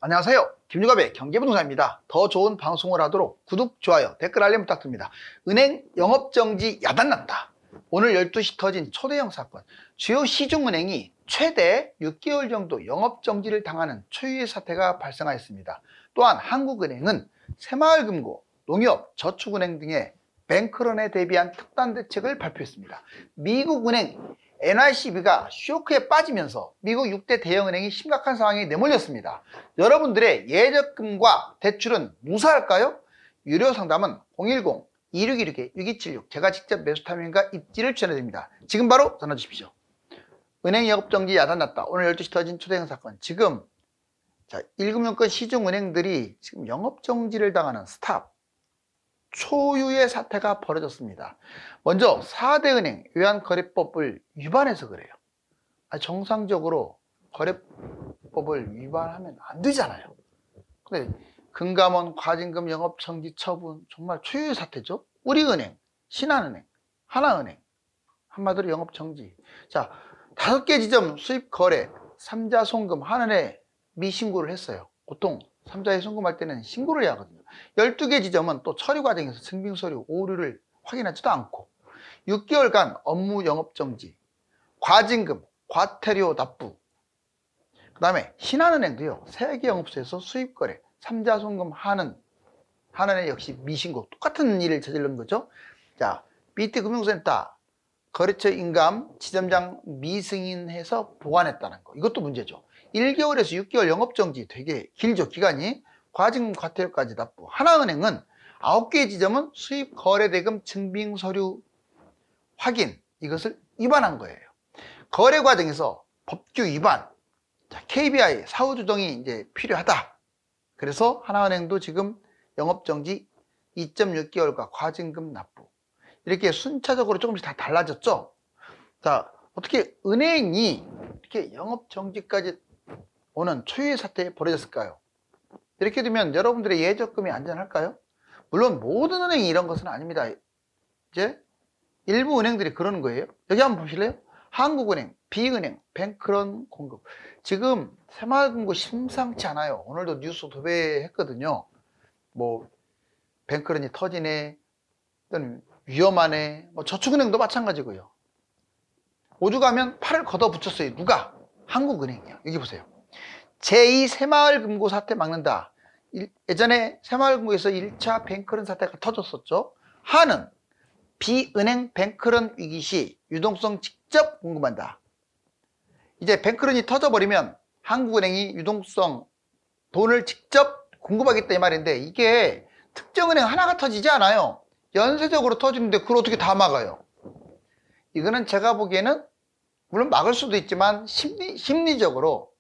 안녕하세요. 김유갑의 경제부동산입니다. 더 좋은 방송을 하도록 구독, 좋아요, 댓글 알림 부탁드립니다. 은행 영업정지 야단났다. 오늘 12시 터진 초대형 사건. 주요 시중은행이 최대 6개월 정도 영업정지를 당하는 초유의 사태가 발생하였습니다. 또한 한국은행은 새마을금고, 농협, 저축은행 등의 뱅크런에 대비한 특단 대책을 발표했습니다. 미국은행 NYCB가 쇼크에 빠지면서 미국 6대 대형은행이 심각한 상황에 내몰렸습니다. 여러분들의 예적금과 대출은 무사할까요? 유료 상담은 010-2616-6276 제가 직접 매수 타임과 입지를 추천해드립니다. 지금 바로 전화 주십시오. 은행 영업정지 야단났다. 오늘 12시 터진 초대형 사건. 지금 1금융권 시중은행들이 지금 영업정지를 당하는 스탑 초유의 사태가 벌어졌습니다. 먼저 4대 은행 외환거래법을 위반해서 그래요. 정상적으로 거래법을 위반하면 안 되잖아요. 근데 금감원 과징금 영업정지 처분 정말 초유의 사태죠. 우리은행, 신한은행, 하나은행 한마디로 영업정지. 자, 5개 지점 수입거래 3자 송금 한은에 미신고를 했어요. 보통 3자에 송금할 때는 신고를 해야 하거든요. 12개 지점은 또 처리 과정에서 증빙서류, 오류를 확인하지도 않고 6개월간 업무 영업정지, 과징금, 과태료 납부. 그 다음에 신한은행도요. 3개 영업소에서 수입거래, 3자 송금 한은에 역시 미신고. 똑같은 일을 저지른 거죠. 자, BT금융센터 거래처 인감 지점장 미승인해서 보완했다는 거. 이것도 문제죠. 1개월에서 6개월 영업정지 되게 길죠. 기간이. 과징금 과태료까지 납부. 하나은행은 9개 지점은 수입 거래대금 증빙 서류 확인 이것을 위반한 거예요. 거래 과정에서 법규 위반. KBI 사후 조정이 이제 필요하다. 그래서 하나은행도 지금 영업정지 2.6개월과 과징금 납부. 이렇게 순차적으로 조금씩 다 달라졌죠. 자, 어떻게 은행이 이렇게 영업정지까지 오는 초유의 사태에 벌어졌을까요? 이렇게 되면 여러분들의 예적금이 안전할까요? 물론 모든 은행이 이런 것은 아닙니다. 이제 일부 은행들이 그러는 거예요. 여기 한번 보실래요? 한국은행, 비은행, 뱅크런 공급. 지금 새마을금고 심상치 않아요. 오늘도 뉴스 도배했거든요. 뭐 뱅크런이 터지네, 또는 위험하네. 뭐 저축은행도 마찬가지고요. 오죽하면 팔을 걷어붙였어요. 누가? 한국은행이요. 여기 보세요. 제2 새마을금고 사태 막는다. 예전에 새마을금고에서 1차 뱅크런 사태가 터졌었죠. 한은 비은행 뱅크런 위기 시 유동성 직접 공급한다. 이제 뱅크런이 터져버리면 한국은행이 유동성 돈을 직접 공급하겠다 이 말인데, 이게 특정은행 하나가 터지지 않아요. 연쇄적으로 터지는데 그걸 어떻게 다 막아요? 이거는 제가 보기에는 물론 막을 수도 있지만 심리적으로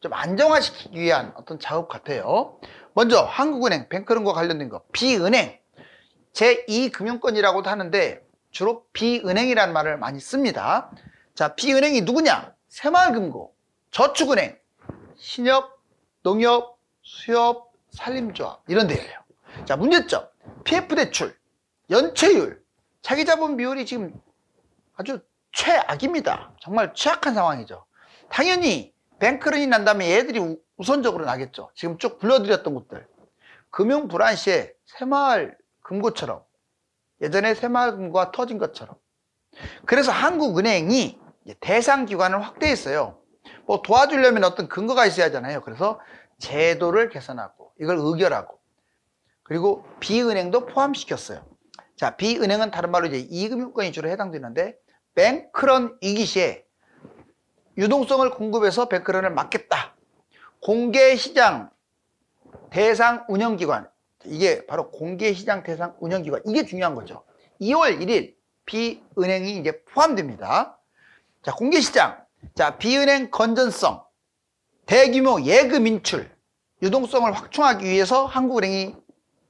좀 안정화시키기 위한 어떤 작업 같아요. 먼저 한국은행, 뱅크런과 관련된 거, 비은행, 제2금융권이라고도 하는데 주로 비은행이라는 말을 많이 씁니다. 자, 비은행이 누구냐? 새마을금고, 저축은행, 신협, 농협, 수협, 산림조합 이런 데예요. 자, 문제점, PF대출, 연체율, 차기자본 비율이 지금 아주 최악입니다. 정말 취약한 상황이죠. 당연히 뱅크런이 난 다음에 얘들이 우선적으로 나겠죠. 지금 쭉 불러드렸던 곳들. 금융 불안 시에 새마을금고처럼, 예전에 새마을금고가 터진 것처럼. 그래서 한국은행이 대상 기관을 확대했어요. 뭐 도와주려면 어떤 근거가 있어야 하잖아요. 그래서 제도를 개선하고 이걸 의결하고, 그리고 비은행도 포함시켰어요. 자, 비은행은 다른 말로 이제 2금융권이 주로 해당되는데, 뱅크런 위기 시에 유동성을 공급해서 뱅크런을 막겠다. 공개시장 대상 운영기관, 이게 바로 공개시장 대상 운영기관, 이게 중요한 거죠. 2월 1일 비은행이 이제 포함됩니다. 자, 공개시장, 자, 비은행 건전성, 대규모 예금 인출, 유동성을 확충하기 위해서 한국은행이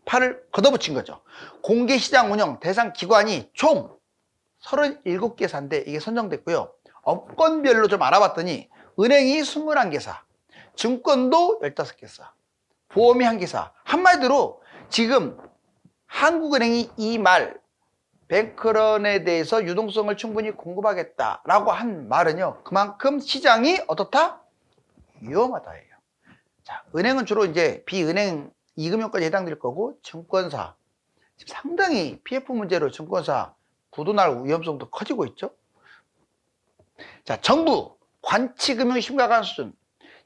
팔을 걷어붙인 거죠. 공개시장 운영 대상 기관이 총 37개사인데 이게 선정됐고요. 업권별로 좀 알아봤더니 은행이 21개사, 증권도 15개사, 보험이 1개사. 한마디로 지금 한국은행이 이 말, 뱅크런에 대해서 유동성을 충분히 공급하겠다라고 한 말은요, 그만큼 시장이 어떻다? 위험하다예요. 자, 은행은 주로 이제 비은행 이금융까지 해당될 거고, 증권사. 지금 상당히 PF 문제로 증권사 부도날 위험성도 커지고 있죠. 자, 정부, 관치금융 심각한 수준.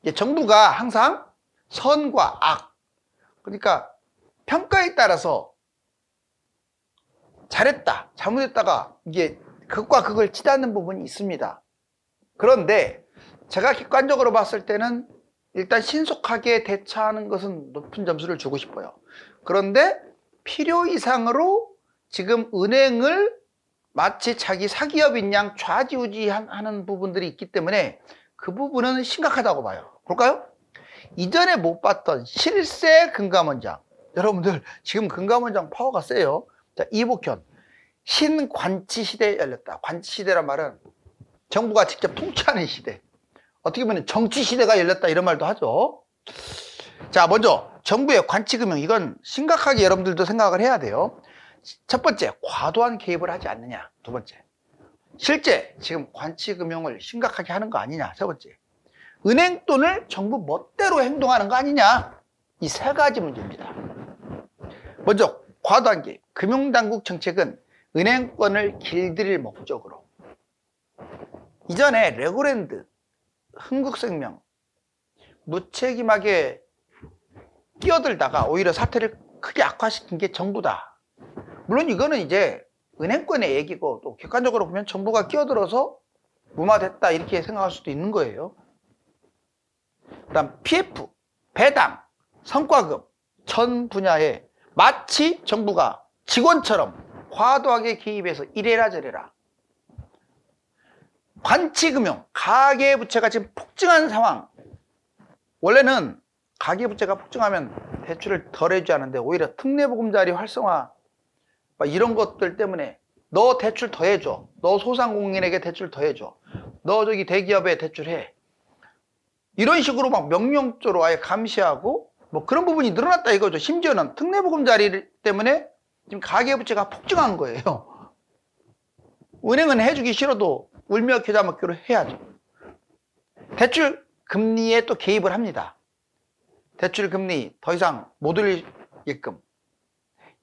이제 정부가 항상 선과 악, 그러니까 평가에 따라서 잘했다, 잘못했다가 이게 극과 극을 치닫는 부분이 있습니다. 그런데 제가 객관적으로 봤을 때는 일단 신속하게 대처하는 것은 높은 점수를 주고 싶어요. 그런데 필요 이상으로 지금 은행을 마치 자기 사기업인 양 좌지우지하는 부분들이 있기 때문에 그 부분은 심각하다고 봐요. 볼까요? 이전에 못 봤던 실세 금감원장. 여러분들 지금 금감원장 파워가 세요. 자, 이복현. 신관치 시대에 열렸다. 관치 시대란 말은 정부가 직접 통치하는 시대. 어떻게 보면 정치 시대가 열렸다 이런 말도 하죠. 자, 먼저 정부의 관치금융, 이건 심각하게 여러분들도 생각을 해야 돼요. 첫 번째, 과도한 개입을 하지 않느냐. 두 번째, 실제 지금 관치금융을 심각하게 하는 거 아니냐. 세 번째, 은행 돈을 정부 멋대로 행동하는 거 아니냐. 이 세 가지 문제입니다. 먼저 과도한 개입. 금융당국 정책은 은행권을 길들일 목적으로. 이전에 레고랜드, 흥국생명 무책임하게 끼어들다가 오히려 사태를 크게 악화시킨 게 정부다. 물론 이거는 이제 은행권의 얘기고, 또 객관적으로 보면 정부가 끼어들어서 무마됐다 이렇게 생각할 수도 있는 거예요. 그다음 PF, 배당, 성과금 전 분야에 마치 정부가 직원처럼 과도하게 개입해서 이래라 저래라. 관치금융, 가계부채가 지금 폭증한 상황. 원래는 가계부채가 폭증하면 대출을 덜 해주지 않는데 오히려 특례보금자리 활성화 이런 것들 때문에 너 대출 더 해줘, 너 소상공인에게 대출 더 해줘, 너 저기 대기업에 대출해, 이런 식으로 막 명령조로 아예 감시하고 뭐 그런 부분이 늘어났다 이거죠. 심지어는 특례보금자리 때문에 지금 가계부채가 폭증한 거예요. 은행은 해주기 싫어도 울며 겨자 먹기로 해야죠. 대출 금리에 또 개입을 합니다. 대출 금리 더 이상 못 올리게끔.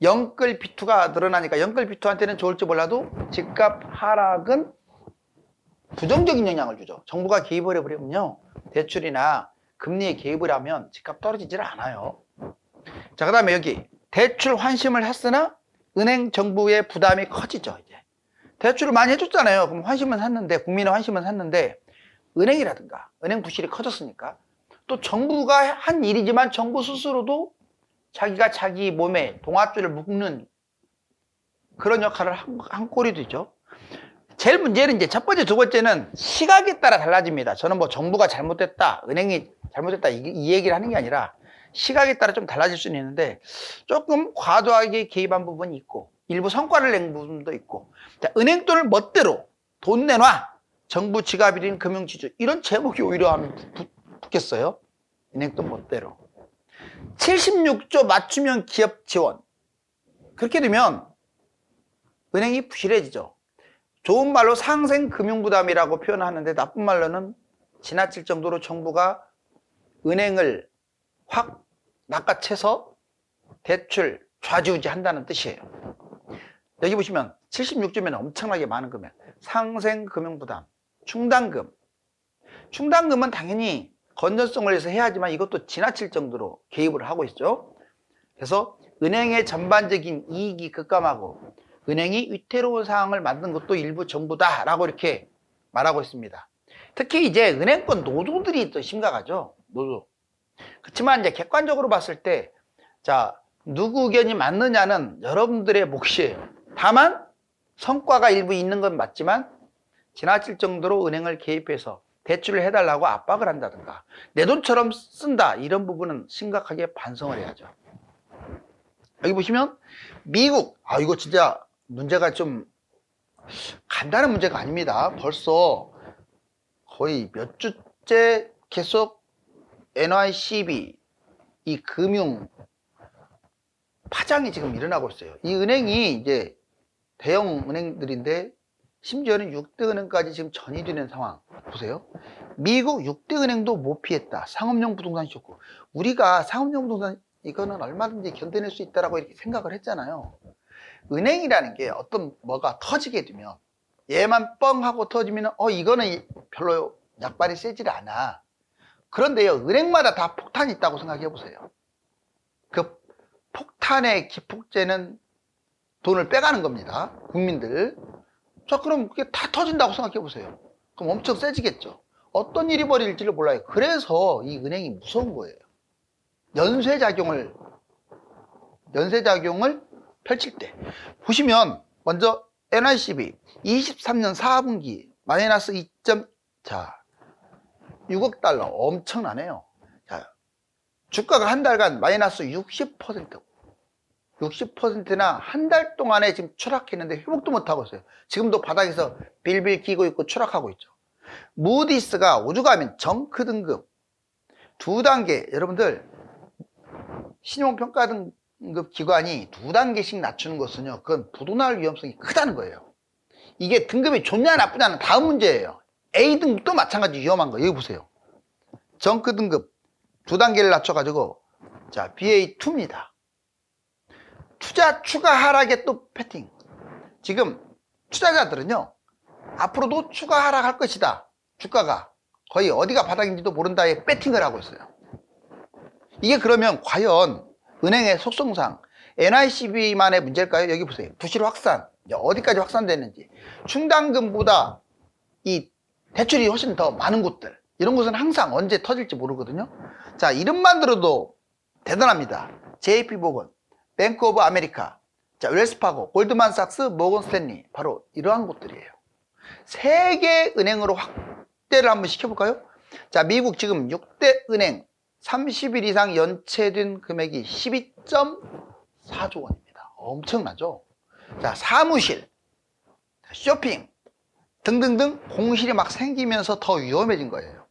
영끌 비투가 늘어나니까 영끌 비투한테는 좋을지 몰라도 집값 하락은 부정적인 영향을 주죠. 정부가 개입을 해버리면요, 대출이나 금리에 개입을 하면 집값 떨어지질 않아요. 자, 그 다음에 여기 대출 환심을 했으나 은행 정부의 부담이 커지죠. 이제 대출을 많이 해줬잖아요. 그럼 환심은 샀는데, 국민의 환심은 샀는데 은행이라든가 은행 부실이 커졌으니까 또 정부가 한 일이지만 정부 스스로도 자기가 자기 몸에 동아줄을 묶는 그런 역할을 한 꼴이 되죠. 제일 문제는 이제 첫 번째, 두 번째는 시각에 따라 달라집니다. 저는 뭐 정부가 잘못됐다, 은행이 잘못됐다 이 얘기를 하는 게 아니라 시각에 따라 좀 달라질 수는 있는데 조금 과도하게 개입한 부분이 있고 일부 성과를 낸 부분도 있고. 자, 은행 돈을 멋대로 돈 내놔, 정부 지갑이린 금융지주, 이런 제목이 오히려 하면 붙겠어요. 은행 돈 멋대로. 76조 맞춤형 기업 지원. 그렇게 되면 은행이 부실해지죠. 좋은 말로 상생금융부담이라고 표현하는데 나쁜 말로는 지나칠 정도로 정부가 은행을 확 낚아채서 대출 좌지우지 한다는 뜻이에요. 여기 보시면 76조면 엄청나게 많은 금액. 상생금융부담, 충당금. 충당금은 당연히 건전성을 위해서 해야 하지만 이것도 지나칠 정도로 개입을 하고 있죠. 그래서 은행의 전반적인 이익이 급감하고 은행이 위태로운 상황을 만든 것도 일부 정부다라고 이렇게 말하고 있습니다. 특히 이제 은행권 노조들이 더 심각하죠. 노조. 그렇지만 이제 객관적으로 봤을 때, 자, 누구 의견이 맞느냐는 여러분들의 몫이에요. 다만 성과가 일부 있는 건 맞지만 지나칠 정도로 은행을 개입해서 대출을 해달라고 압박을 한다든가 내 돈처럼 쓴다, 이런 부분은 심각하게 반성을 해야죠. 여기 보시면 미국, 이거 진짜 문제가 좀 간단한 문제가 아닙니다. 벌써 거의 몇 주째 계속 NYCB 이 금융 파장이 지금 일어나고 있어요. 이 은행이 이제 대형 은행들인데 심지어는 6대 은행까지 지금 전이되는 상황 보세요. 미국 6대 은행도 못 피했다. 상업용 부동산 쇼크. 우리가 상업용 부동산 이거는 얼마든지 견뎌낼 수 있다라고 이렇게 생각을 했잖아요. 은행이라는 게 어떤 뭐가 터지게 되면 얘만 뻥 하고 터지면 이거는 별로 약발이 세질 않아. 그런데요, 은행마다 다 폭탄이 있다고 생각해 보세요. 그 폭탄의 기폭제는 돈을 빼가는 겁니다. 국민들. 자, 그럼 그게 다 터진다고 생각해 보세요. 그럼 엄청 세지겠죠. 어떤 일이 벌일지를 몰라요. 그래서 이 은행이 무서운 거예요. 연쇄작용을 펼칠 때. 보시면 먼저 NICB 23년 4분기 마이너스 6억 달러 엄청나네요. 자, 주가가 한 달간 마이너스 60%나 한 달 동안에 지금 추락했는데 회복도 못하고 있어요. 지금도 바닥에서 빌빌 끼고 있고 추락하고 있죠. 무디스가 오죽하면 정크 등급 2단계, 여러분들 신용평가 등급 기관이 2단계씩 낮추는 것은요, 그건 부도날 위험성이 크다는 거예요. 이게 등급이 좋냐 나쁘냐는 다음 문제예요. A 등급도 마찬가지 위험한 거예요. 여기 보세요. 정크 등급 2단계를 낮춰가지고 자, BA2입니다. 투자 추가 하락에 또 패팅. 지금 투자자들은요, 앞으로도 추가 하락할 것이다. 주가가 거의 어디가 바닥인지도 모른다에 배팅을 하고 있어요. 이게 그러면 과연 은행의 속성상 NICB만의 문제일까요? 여기 보세요. 부실 확산. 어디까지 확산됐는지. 충당금보다 이 대출이 훨씬 더 많은 곳들. 이런 곳은 항상 언제 터질지 모르거든요. 자, 이름만 들어도 대단합니다. JP모건, 뱅크 오브 아메리카, 자, 웰스파고, 골드만삭스, 모건 스탠리. 바로 이러한 곳들이에요. 세계 은행으로 확대를 한번 시켜볼까요? 자, 미국 지금 6대 은행 30일 이상 연체된 금액이 12.4조 원입니다. 엄청나죠? 자, 사무실, 쇼핑 등등등 공실이 막 생기면서 더 위험해진 거예요.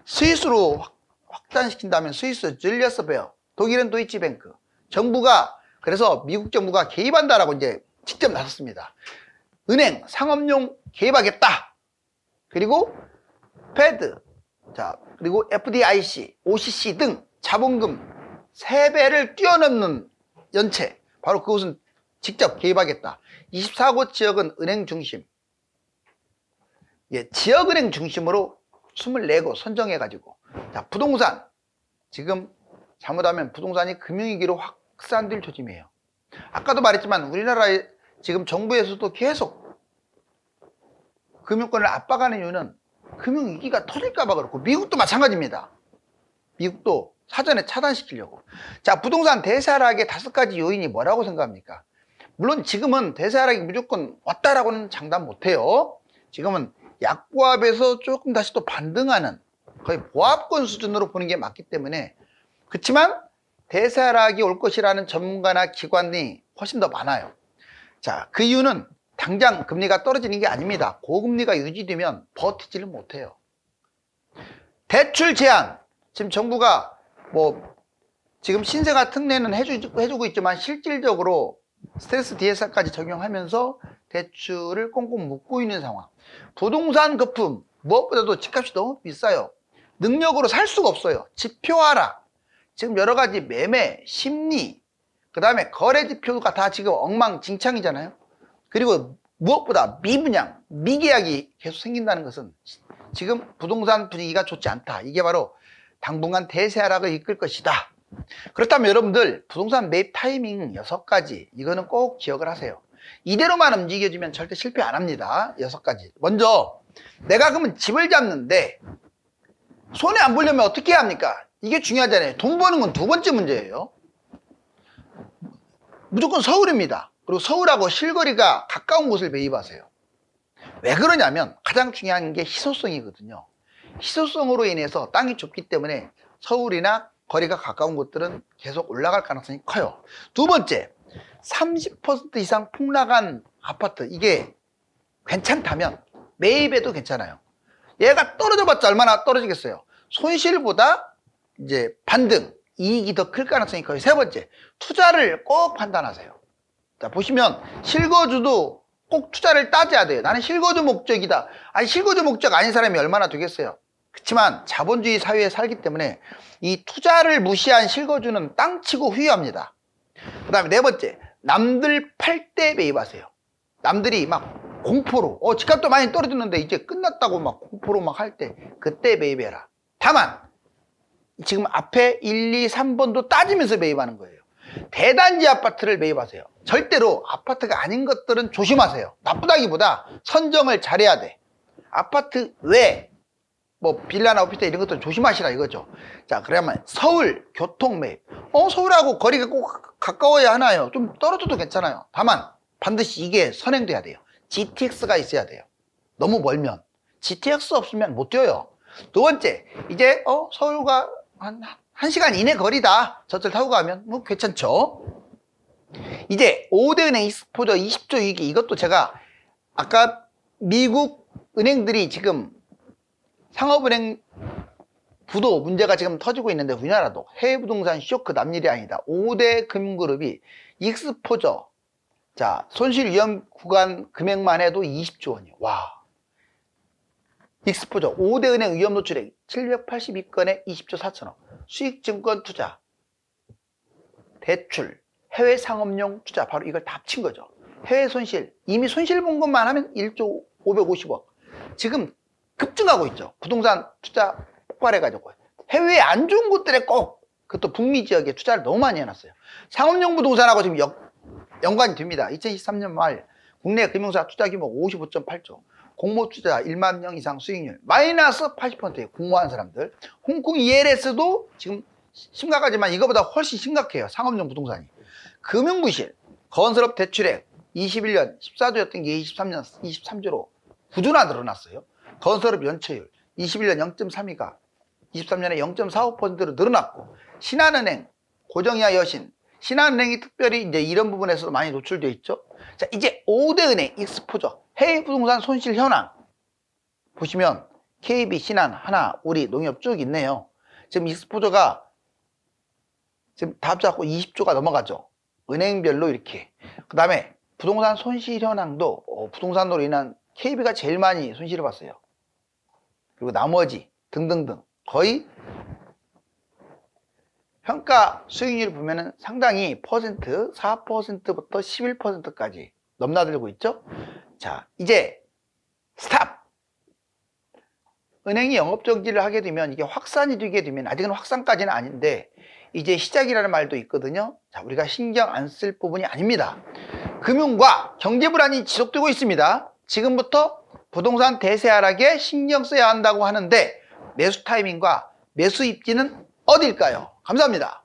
스위스로 확단시킨다면 스위스 줄리어스 베어, 독일은 도이치뱅크. 정부가, 그래서 미국 정부가 개입한다라고 이제 직접 나섰습니다. 은행, 상업용 개입하겠다. 그리고 페드, 자, 그리고 FDIC, OCC 등 자본금 3배를 뛰어넘는 연체, 바로 그것은 직접 개입하겠다. 24곳 지역은 은행 중심, 지역은행 중심으로 24곳 선정해가지고, 자, 부동산, 지금 잘못하면 부동산이 금융위기로 확산될 조짐이에요. 아까도 말했지만 우리나라에 지금 정부에서도 계속 금융권을 압박하는 이유는 금융위기가 터질까봐 그렇고, 미국도 마찬가지입니다. 미국도 사전에 차단시키려고. 자, 부동산 대세하락의 5가지 요인이 뭐라고 생각합니까? 물론 지금은 대세하락이 무조건 왔다라고는 장담 못해요. 지금은 약보합에서 조금 다시 또 반등하는 거의 보합권 수준으로 보는 게 맞기 때문에, 그렇지만 대세하락이 올 것이라는 전문가나 기관이 훨씬 더 많아요. 자, 그 이유는 당장 금리가 떨어지는 게 아닙니다. 고금리가 유지되면 버티지를 못해요. 대출 제한, 지금 정부가 지금 신생아 특례는 해주고 있지만 실질적으로 스트레스 DSR까지 적용하면서 대출을 꽁꽁 묶고 있는 상황. 부동산 거품, 무엇보다도 집값이 너무 비싸요. 능력으로 살 수가 없어요. 지표 하락, 지금 여러 가지 매매, 심리, 그 다음에 거래 지표가 다 지금 엉망진창이잖아요. 그리고 무엇보다 미분양, 미계약이 계속 생긴다는 것은 지금 부동산 분위기가 좋지 않다. 이게 바로 당분간 대세 하락을 이끌 것이다. 그렇다면 여러분들 부동산 매입 타이밍 6가지, 이거는 꼭 기억을 하세요. 이대로만 움직여지면 절대 실패 안 합니다. 6가지. 먼저 내가 그러면 집을 잡는데 손해 안 보려면 어떻게 해야 합니까? 이게 중요하잖아요. 돈 버는 건 2번째 문제예요. 무조건 서울입니다. 그리고 서울하고 실거리가 가까운 곳을 매입하세요. 왜 그러냐면 가장 중요한 게 희소성이거든요. 희소성으로 인해서 땅이 좁기 때문에 서울이나 거리가 가까운 곳들은 계속 올라갈 가능성이 커요. 2번째, 30% 이상 폭락한 아파트, 이게 괜찮다면 매입해도 괜찮아요. 얘가 떨어져봤자 얼마나 떨어지겠어요. 손실보다 이제 반등, 이익이 더 클 가능성이 커요. 3번째, 투자를 꼭 판단하세요. 자, 보시면 실거주도 꼭 투자를 따져야 돼요. 나는 실거주 목적이다. 아니, 실거주 목적 아닌 사람이 얼마나 되겠어요. 그렇지만 자본주의 사회에 살기 때문에 이 투자를 무시한 실거주는 땅치고 후회합니다. 그 다음에 네 번째, 남들 팔 때 매입하세요. 남들이 막 공포로 집값도 많이 떨어졌는데 이제 끝났다고 막 공포로 막 할 때 그때 매입해라. 다만 지금 앞에 1, 2, 3번도 따지면서 매입하는 거예요. 대단지 아파트를 매입하세요. 절대로 아파트가 아닌 것들은 조심하세요. 나쁘다기보다 선정을 잘해야 돼. 아파트 외 뭐 빌라나 오피스텔 이런 것들 조심하시라 이거죠. 자, 그러면 서울 교통 매입. 서울하고 거리가 꼭 가까워야 하나요? 좀 떨어져도 괜찮아요. 다만 반드시 이게 선행돼야 돼요. GTX가 있어야 돼요. 너무 멀면 GTX 없으면 못 뛰어요. 두 번째, 이제 서울과 한 1시간 이내 거리다. 저쪽 타고 가면 뭐 괜찮죠. 이제 5대 은행 익스포저 20조 위기, 이것도 제가 아까 미국 은행들이 지금 상업은행 부도 문제가 지금 터지고 있는데 우리나라도 해외 부동산 쇼크 남일이 아니다. 5대 금융그룹이 익스포저, 자, 손실 위험 구간 금액만 해도 20조 원이에요. 와. 익스포저 5대 은행 위험 노출액 782건에 20조 4천억. 수익증권 투자, 대출, 해외 상업용 투자, 바로 이걸 다 합친 거죠. 해외 손실, 이미 손실 본 것만 하면 1조 550억. 지금 급증하고 있죠. 부동산 투자 폭발해가지고. 해외에 안 좋은 곳들에 꼭, 그것도 북미 지역에 투자를 너무 많이 해놨어요. 상업용 부동산하고 지금 연관이 됩니다. 2013년 말 국내 금융사 투자 규모 55.8조. 공모 투자 1만 명 이상 수익률 마이너스 80%예요. 공모한 사람들. 홍콩 ELS도 지금 심각하지만 이거보다 훨씬 심각해요. 상업용 부동산이. 금융부실, 건설업 대출액 21년 14조였던 게 23년 23조로 9조나 늘어났어요. 건설업 연체율 21년 0.32가 23년에 0.45%로 늘어났고, 신한은행, 고정이하 여신, 신한은행이 특별히 이제 이런 부분에서도 많이 노출되어 있죠. 자, 이제 5대 은행 익스포저 해외 부동산 손실 현황 보시면 KB, 신한, 하나, 우리, 농협 쭉 있네요. 지금 익스포저가 지금 다 합쳐갖고 20조가 넘어가죠. 은행별로 이렇게. 그 다음에 부동산 손실 현황도 부동산으로 인한 KB가 제일 많이 손실을 봤어요. 그리고 나머지 등등등 거의 평가 수익률을 보면은 상당히 퍼센트 4%부터 11%까지 넘나들고 있죠. 자, 이제 스탑. 은행이 영업정지를 하게 되면 이게 확산이 되게 되면, 아직은 확산까지는 아닌데 이제 시작이라는 말도 있거든요. 자, 우리가 신경 안 쓸 부분이 아닙니다. 금융과 경제 불안이 지속되고 있습니다. 지금부터 부동산 대세 하락에 신경 써야 한다고 하는데 매수 타이밍과 매수 입지는 어디일까요? 감사합니다.